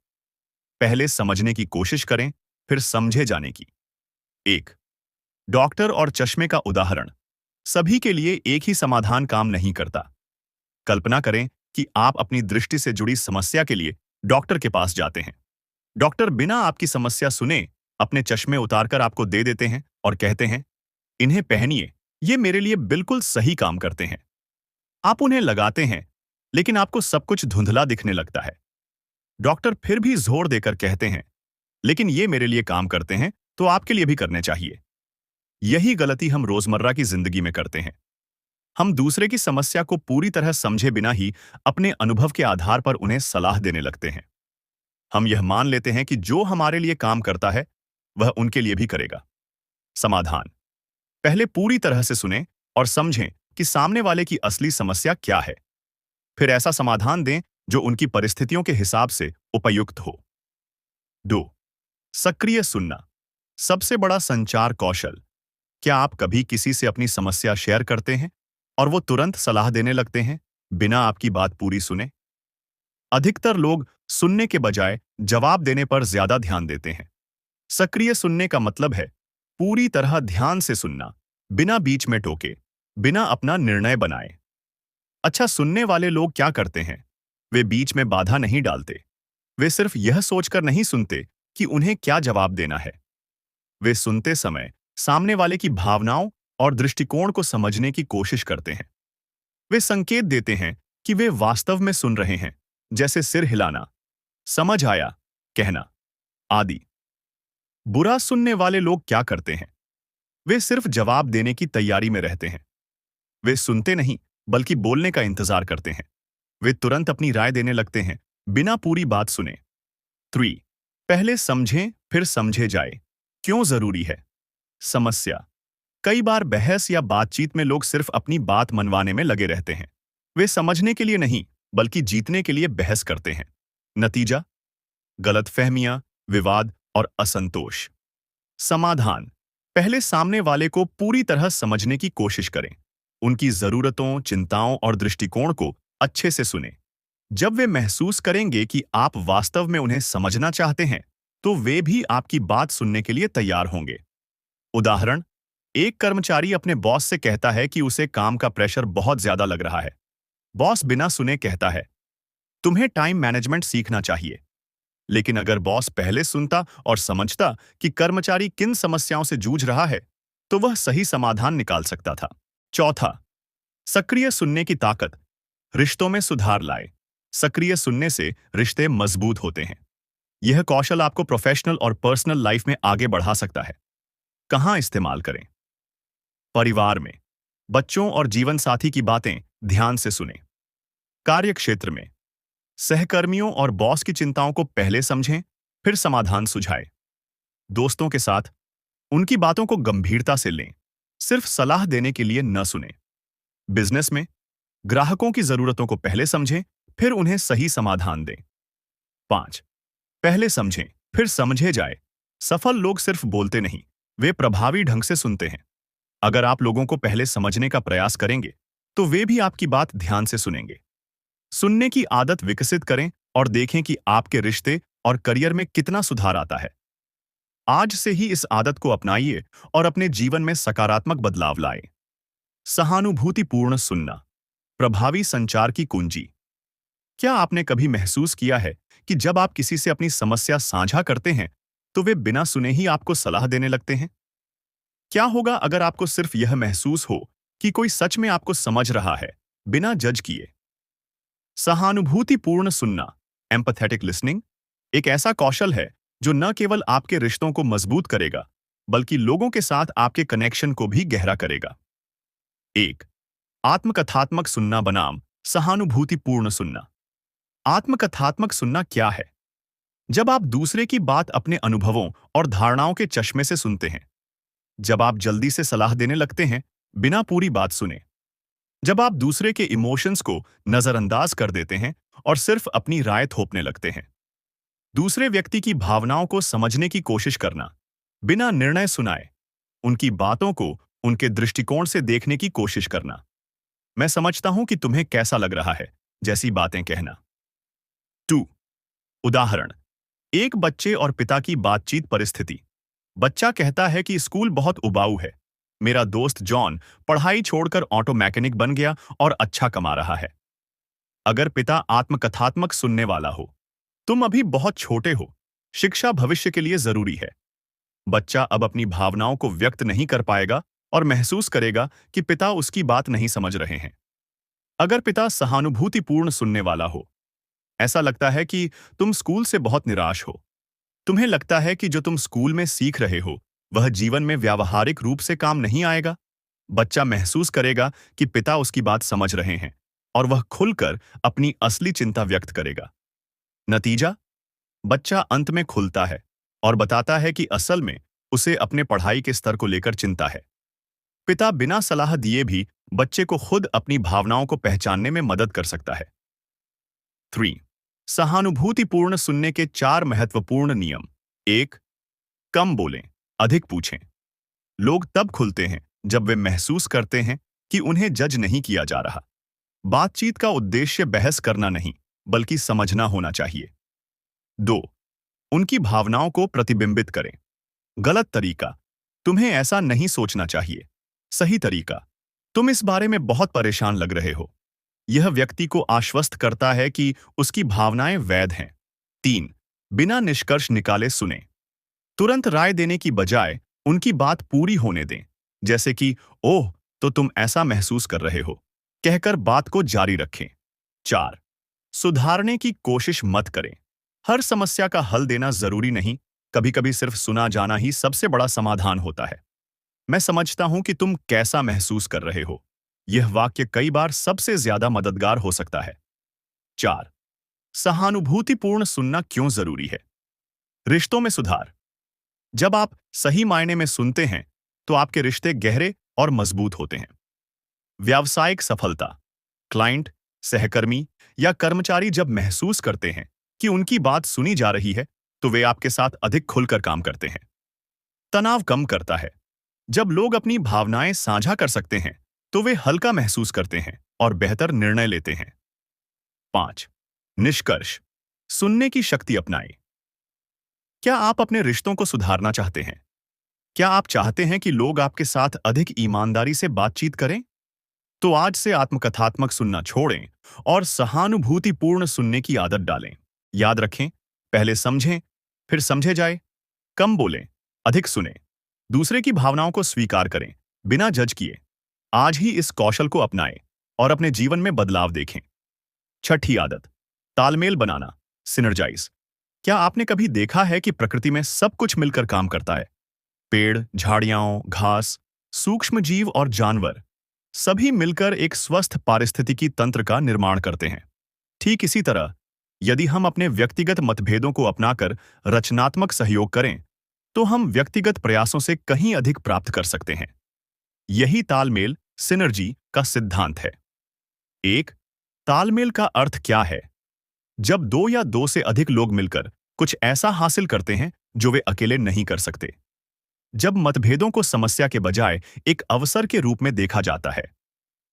पहले समझने की कोशिश करें, फिर समझे जाने की। 1. डॉक्टर और चश्मे का उदाहरण। सभी के लिए एक ही समाधान काम नहीं करता। कल्पना करें कि आप अपनी दृष्टि से जुड़ी समस्या के लिए डॉक्टर के पास जाते हैं। डॉक्टर बिना आपकी समस्या सुने अपने चश्मे उतारकर आपको दे देते हैं और कहते हैं, इन्हें पहनिए, ये मेरे लिए बिल्कुल सही काम करते हैं। आप उन्हें लगाते हैं, लेकिन आपको सब कुछ धुंधला दिखने लगता है। डॉक्टर फिर भी जोर देकर कहते हैं, लेकिन ये मेरे लिए काम करते हैं, तो आपके लिए भी करने चाहिए। यही गलती हम रोजमर्रा की जिंदगी में करते हैं। हम दूसरे की समस्या को पूरी तरह समझे बिना ही अपने अनुभव के आधार पर उन्हें सलाह देने लगते हैं। हम यह मान लेते हैं कि जो हमारे लिए काम करता है, वह उनके लिए भी करेगा। समाधान: पहले पूरी तरह से सुनें और समझें कि सामने वाले की असली समस्या क्या है। फिर ऐसा समाधान दें जो उनकी परिस्थितियों के हिसाब से उपयुक्त हो। 2. सक्रिय सुनना। सबसे बड़ा संचार कौशल। क्या आप कभी किसी से अपनी समस्या शेयर करते हैं और वो तुरंत सलाह देने लगते हैं, बिना आपकी बात पूरी सुने? अधिकतर लोग सुनने के बजाय जवाब देने पर ज्यादा ध्यान देते हैं। सक्रिय सुनने का मतलब है पूरी तरह ध्यान से सुनना, बिना बीच में टोके, बिना अपना निर्णय बनाए। अच्छा सुनने वाले लोग क्या करते हैं? वे बीच में बाधा नहीं डालते। वे सिर्फ यह सोचकर नहीं सुनते कि उन्हें क्या जवाब देना है। वे सुनते समय सामने वाले की भावनाओं और दृष्टिकोण को समझने की कोशिश करते हैं। वे संकेत देते हैं कि वे वास्तव में सुन रहे हैं, जैसे सिर हिलाना, समझ आया कहना आदि। बुरा सुनने वाले लोग क्या करते हैं? वे सिर्फ जवाब देने की तैयारी में रहते हैं। वे सुनते नहीं, बल्कि बोलने का इंतजार करते हैं। वे तुरंत अपनी राय देने लगते हैं, बिना पूरी बात सुने। 3. पहले समझें, फिर समझे जाए। क्यों जरूरी है? समस्या। कई बार बहस या बातचीत में लोग सिर्फ अपनी बात मनवाने में लगे रहते हैं। वे समझने के लिए नहीं, बल्कि जीतने के लिए बहस करते हैं। नतीजा? गलतफहमियां, विवाद और असंतोष। समाधान। पहले सामने वाले को पूरी तरह समझने की कोशिश करें। उनकी जरूरतों, चिंताओं और दृष्टिकोण को अच्छे से सुनें। जब वे महसूस करेंगे कि आप वास्तव में उन्हें समझना चाहते हैं, तो वे भी आपकी बात सुनने के लिए तैयार होंगे। उदाहरण, एक कर्मचारी अपने बॉस से कहता है कि उसे काम का प्रेशर बहुत ज्यादा लग रहा है। बॉस बिना सुने कहता है, तुम्हें टाइम मैनेजमेंट सीखना चाहिए। लेकिन अगर बॉस पहले सुनता और समझता कि कर्मचारी किन समस्याओं से जूझ रहा है, तो वह सही समाधान निकाल सकता था। चौथा, सक्रिय सुनने की ताकत रिश्तों में सुधार लाए। सक्रिय सुनने से रिश्ते मजबूत होते हैं। यह कौशल आपको प्रोफेशनल और पर्सनल लाइफ में आगे बढ़ा सकता है। कहां इस्तेमाल करें? परिवार में बच्चों और जीवन साथी की बातें ध्यान से सुनें। कार्यक्षेत्र में सहकर्मियों और बॉस की चिंताओं को पहले समझें, फिर समाधान सुझाएं। दोस्तों के साथ उनकी बातों को गंभीरता से लें, सिर्फ सलाह देने के लिए न सुनें। बिजनेस में ग्राहकों की जरूरतों को पहले समझें, फिर उन्हें सही समाधान दें। 5. पहले समझें, फिर समझे जाए। सफल लोग सिर्फ बोलते नहीं, वे प्रभावी ढंग से सुनते हैं। अगर आप लोगों को पहले समझने का प्रयास करेंगे, तो वे भी आपकी बात ध्यान से सुनेंगे। सुनने की आदत विकसित करें और देखें कि आपके रिश्ते और करियर में कितना सुधार आता है। आज से ही इस आदत को अपनाइए और अपने जीवन में सकारात्मक बदलाव लाएं। सहानुभूतिपूर्ण सुनना, प्रभावी संचार की कुंजी। क्या आपने कभी महसूस किया है कि जब आप किसी से अपनी समस्या साझा करते हैं, तो वे बिना सुने ही आपको सलाह देने लगते हैं? क्या होगा अगर आपको सिर्फ यह महसूस हो कि कोई सच में आपको समझ रहा है, बिना जज किए? सहानुभूतिपूर्ण सुनना, एम्पैथेटिक लिसनिंग, एक ऐसा कौशल है जो न केवल आपके रिश्तों को मजबूत करेगा, बल्कि लोगों के साथ आपके कनेक्शन को भी गहरा करेगा। 1. आत्मकथात्मक सुनना बनाम सहानुभूतिपूर्ण सुनना। आत्मकथात्मक सुनना क्या है? जब आप दूसरे की बात अपने अनुभवों और धारणाओं के चश्मे से सुनते हैं। जब आप जल्दी से सलाह देने लगते हैं, बिना पूरी बात सुने। जब आप दूसरे के इमोशंस को नजरअंदाज कर देते हैं और सिर्फ अपनी राय थोपने लगते हैं। दूसरे व्यक्ति की भावनाओं को समझने की कोशिश करना, बिना निर्णय सुनाए। उनकी बातों को उनके दृष्टिकोण से देखने की कोशिश करना। मैं समझता हूं कि तुम्हें कैसा लग रहा है, जैसी बातें कहना। 2. उदाहरण, एक बच्चे और पिता की बातचीत परिस्थिति। बच्चा कहता है कि स्कूल बहुत उबाऊ है। मेरा दोस्त जॉन पढ़ाई छोड़कर ऑटो मैकेनिक बन गया और अच्छा कमा रहा है। अगर पिता आत्मकथात्मक सुनने वाला हो, तुम अभी बहुत छोटे हो, शिक्षा भविष्य के लिए जरूरी है। बच्चा अब अपनी भावनाओं को व्यक्त नहीं कर पाएगा और महसूस करेगा कि पिता उसकी बात नहीं समझ रहे हैं। अगर पिता सहानुभूतिपूर्ण सुनने वाला हो, ऐसा लगता है कि तुम स्कूल से बहुत निराश हो। तुम्हें लगता है कि जो तुम स्कूल में सीख रहे हो, वह जीवन में व्यावहारिक रूप से काम नहीं आएगा। बच्चा महसूस करेगा कि पिता उसकी बात समझ रहे हैं और वह खुलकर अपनी असली चिंता व्यक्त करेगा। नतीजा, बच्चा अंत में खुलता है और बताता है कि असल में उसे अपने पढ़ाई के स्तर को लेकर चिंता है। पिता बिना सलाह दिए भी बच्चे को खुद अपनी भावनाओं को पहचानने में मदद कर सकता है। 3. सहानुभूतिपूर्ण सुनने के 4 महत्वपूर्ण नियम। 1. कम बोलें, अधिक पूछें। लोग तब खुलते हैं जब वे महसूस करते हैं कि उन्हें जज नहीं किया जा रहा। बातचीत का उद्देश्य बहस करना नहीं, बल्कि समझना होना चाहिए। 2. उनकी भावनाओं को प्रतिबिंबित करें। गलत तरीका, तुम्हें ऐसा नहीं सोचना चाहिए। सही तरीका, तुम इस बारे में बहुत परेशान लग रहे हो। यह व्यक्ति को आश्वस्त करता है कि उसकी भावनाएं वैध हैं। 3. बिना निष्कर्ष निकाले सुने। तुरंत राय देने की बजाय उनकी बात पूरी होने दें, जैसे कि ओह, तो तुम ऐसा महसूस कर रहे हो, कहकर बात को जारी रखें। 4. सुधारने की कोशिश मत करें। हर समस्या का हल देना जरूरी नहीं, कभी-कभी सिर्फ सुना जाना ही सबसे बड़ा समाधान होता है। मैं समझता हूं कि तुम कैसा महसूस कर रहे हो। यह वाक्य कई बार सबसे ज्यादा मददगार हो सकता है। 4. सहानुभूतिपूर्ण सुनना क्यों जरूरी है? रिश्तों में सुधार। जब आप सही मायने में सुनते हैं, तो आपके रिश्ते गहरे और मजबूत होते हैं। व्यावसायिक सफलता, क्लाइंट, सहकर्मी या कर्मचारी जब महसूस करते हैं कि उनकी बात सुनी जा रही है, तो वे आपके साथ अधिक खुलकर काम करते हैं। तनाव कम करता है। जब लोग अपनी भावनाएं साझा कर सकते हैं, तो वे हल्का महसूस करते हैं और बेहतर निर्णय लेते हैं। 5. निष्कर्ष, सुनने की शक्ति अपनाएं। क्या आप अपने रिश्तों को सुधारना चाहते हैं? क्या आप चाहते हैं कि लोग आपके साथ अधिक ईमानदारी से बातचीत करें? तो आज से आत्मकथात्मक सुनना छोड़ें और सहानुभूतिपूर्ण सुनने की आदत डालें। याद रखें, पहले समझें, फिर समझे जाए। कम बोलें, अधिक सुनें। दूसरे की भावनाओं को स्वीकार करें, बिना जज किए। आज ही इस कौशल को अपनाएं और अपने जीवन में बदलाव देखें। छठी आदत, तालमेल बनाना, सिनर्जाइज। क्या आपने कभी देखा है कि प्रकृति में सब कुछ मिलकर काम करता है? पेड़, झाड़ियां, घास, सूक्ष्म जीव और जानवर सभी मिलकर एक स्वस्थ पारिस्थितिकी तंत्र का निर्माण करते हैं। ठीक इसी तरह, यदि हम अपने व्यक्तिगत मतभेदों को अपनाकर रचनात्मक सहयोग करें, तो हम व्यक्तिगत प्रयासों से कहीं अधिक प्राप्त कर सकते हैं। यही तालमेल, सिनर्जी का सिद्धांत है। 1. तालमेल का अर्थ क्या है? जब दो या दो से अधिक लोग मिलकर कुछ ऐसा हासिल करते हैं जो वे अकेले नहीं कर सकते। जब मतभेदों को समस्या के बजाय एक अवसर के रूप में देखा जाता है।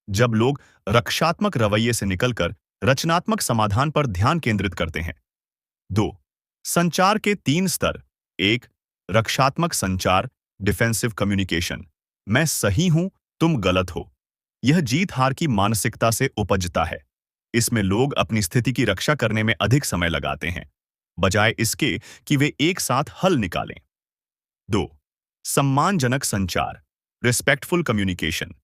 जब लोग रक्षात्मक रवैये से निकलकर रचनात्मक समाधान पर ध्यान केंद्रित करते हैं। 2. संचार के 3 स्तर। 1. रक्षात्मक संचार, डिफेंसिव कम्युनिकेशन। मैं सही हूं, तुम गलत हो। यह जीत हार की मानसिकता से उपजता है। इसमें लोग अपनी स्थिति की रक्षा करने में अधिक समय लगाते हैं, बजाय इसके कि वे एक साथ हल निकालें। 2. सम्मानजनक संचार, रिस्पेक्टफुल कम्युनिकेशन।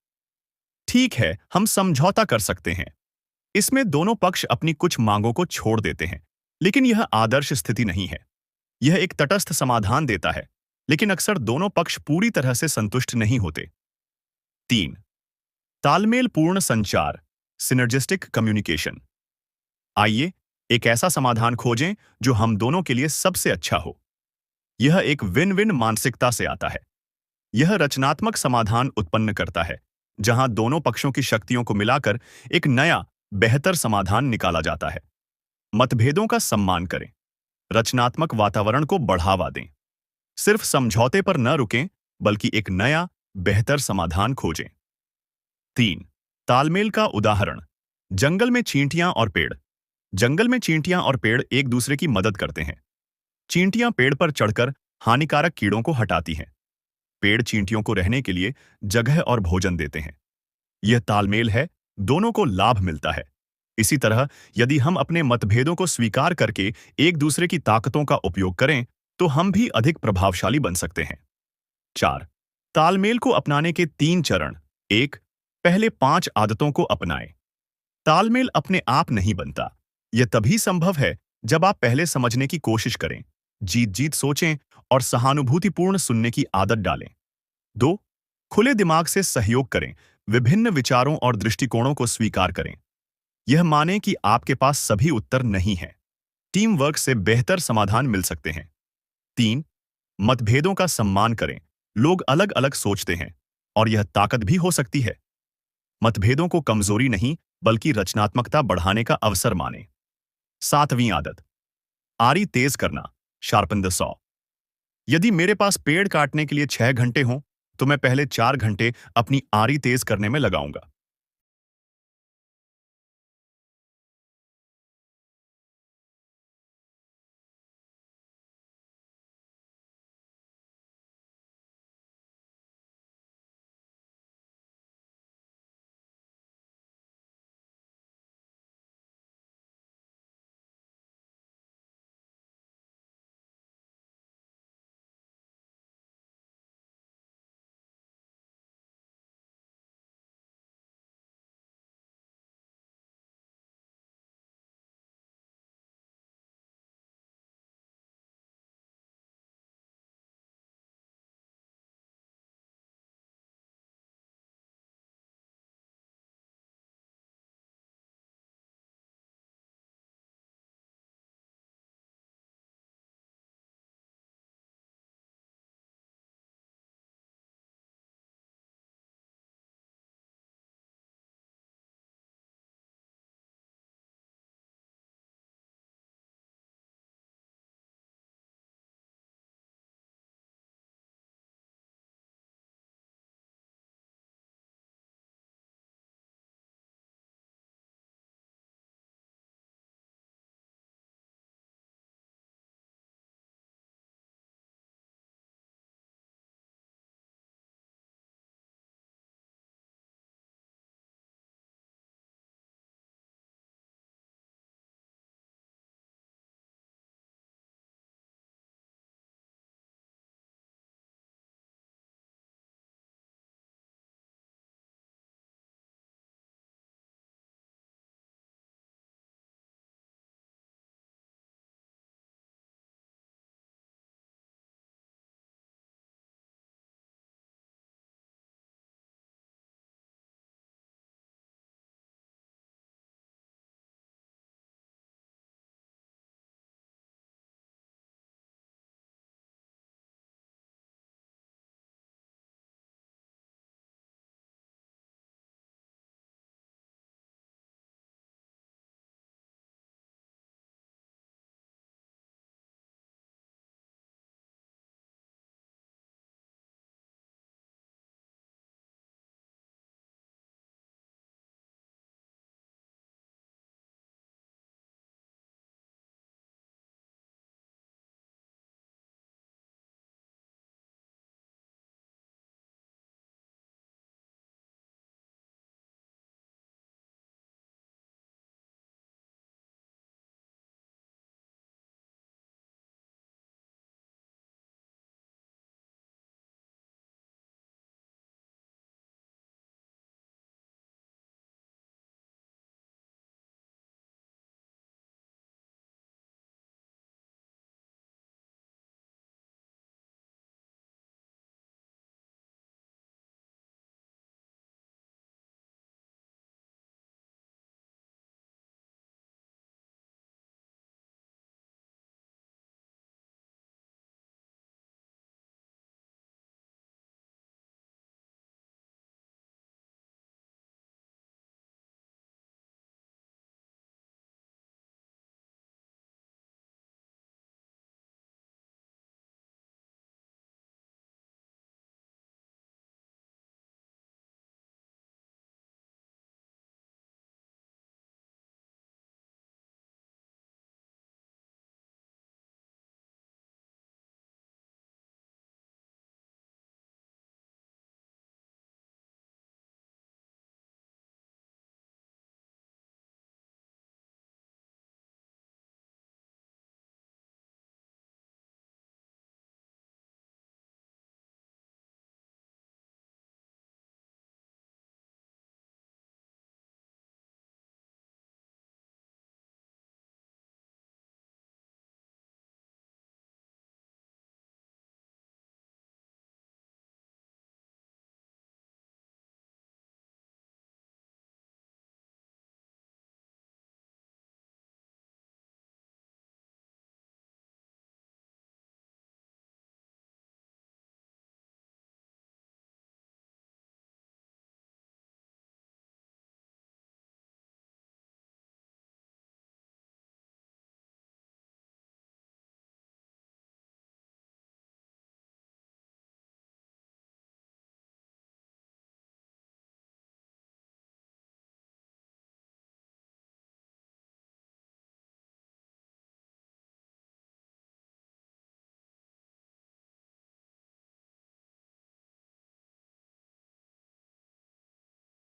ठीक है, हम समझौता कर सकते हैं। इसमें दोनों पक्ष अपनी कुछ मांगों को छोड़ देते हैं, लेकिन यह आदर्श स्थिति नहीं है। यह एक तटस्थ समाधान देता है, लेकिन अक्सर दोनों पक्ष पूरी तरह से संतुष्ट नहीं होते। 3. तालमेलपूर्ण संचार, सिनर्जिस्टिक कम्युनिकेशन। आइए एक ऐसा समाधान खोजें जो हम दोनों के लिए सबसे अच्छा हो। यह एक विन विन मानसिकता से आता है। यह रचनात्मक समाधान उत्पन्न करता है, जहां दोनों पक्षों की शक्तियों को मिलाकर एक नया, बेहतर समाधान निकाला जाता है। मतभेदों का सम्मान करें, रचनात्मक वातावरण को बढ़ावा दें। सिर्फ समझौते पर न रुकें, बल्कि एक नया, बेहतर समाधान खोजें। 3. तालमेल का उदाहरण, जंगल में चींटियां और पेड़। जंगल में चींटियां और पेड़ एक दूसरे की मदद करते हैं। चींटियां पेड़ पर चढ़कर हानिकारक कीड़ों को हटाती हैं। पेड़ चींटियों को रहने के लिए जगह और भोजन देते हैं। यह तालमेल है, दोनों को लाभ मिलता है। इसी तरह, यदि हम अपने मतभेदों को स्वीकार करके एक दूसरे की ताकतों का उपयोग करें, तो हम भी अधिक प्रभावशाली बन सकते हैं। 4. तालमेल को अपनाने के 3 चरण। 1. पहले 5 आदतों को अपनाएं। तालमेल अपने आप नहीं बनता। यह तभी संभव है जब आप पहले समझने की कोशिश करें, जीत-जीत सोचें और सहानुभूतिपूर्ण सुनने की आदत डालें। 2. खुले दिमाग से सहयोग करें, विभिन्न विचारों और दृष्टिकोणों को स्वीकार करें। यह माने कि आपके पास सभी उत्तर नहीं हैं। टीम वर्क से बेहतर समाधान मिल सकते हैं। 3. मतभेदों का सम्मान करें। लोग अलग-अलग सोचते हैं और यह ताकत भी हो सकती है। मतभेदों को कमजोरी नहीं, बल्कि रचनात्मकता बढ़ाने का अवसर मानें। 7वीं आदत, आरी तेज करना, शार्पन द सॉ। यदि मेरे पास पेड़ काटने के लिए 6 घंटे हों, तो मैं पहले 4 घंटे अपनी आरी तेज करने में लगाऊंगा।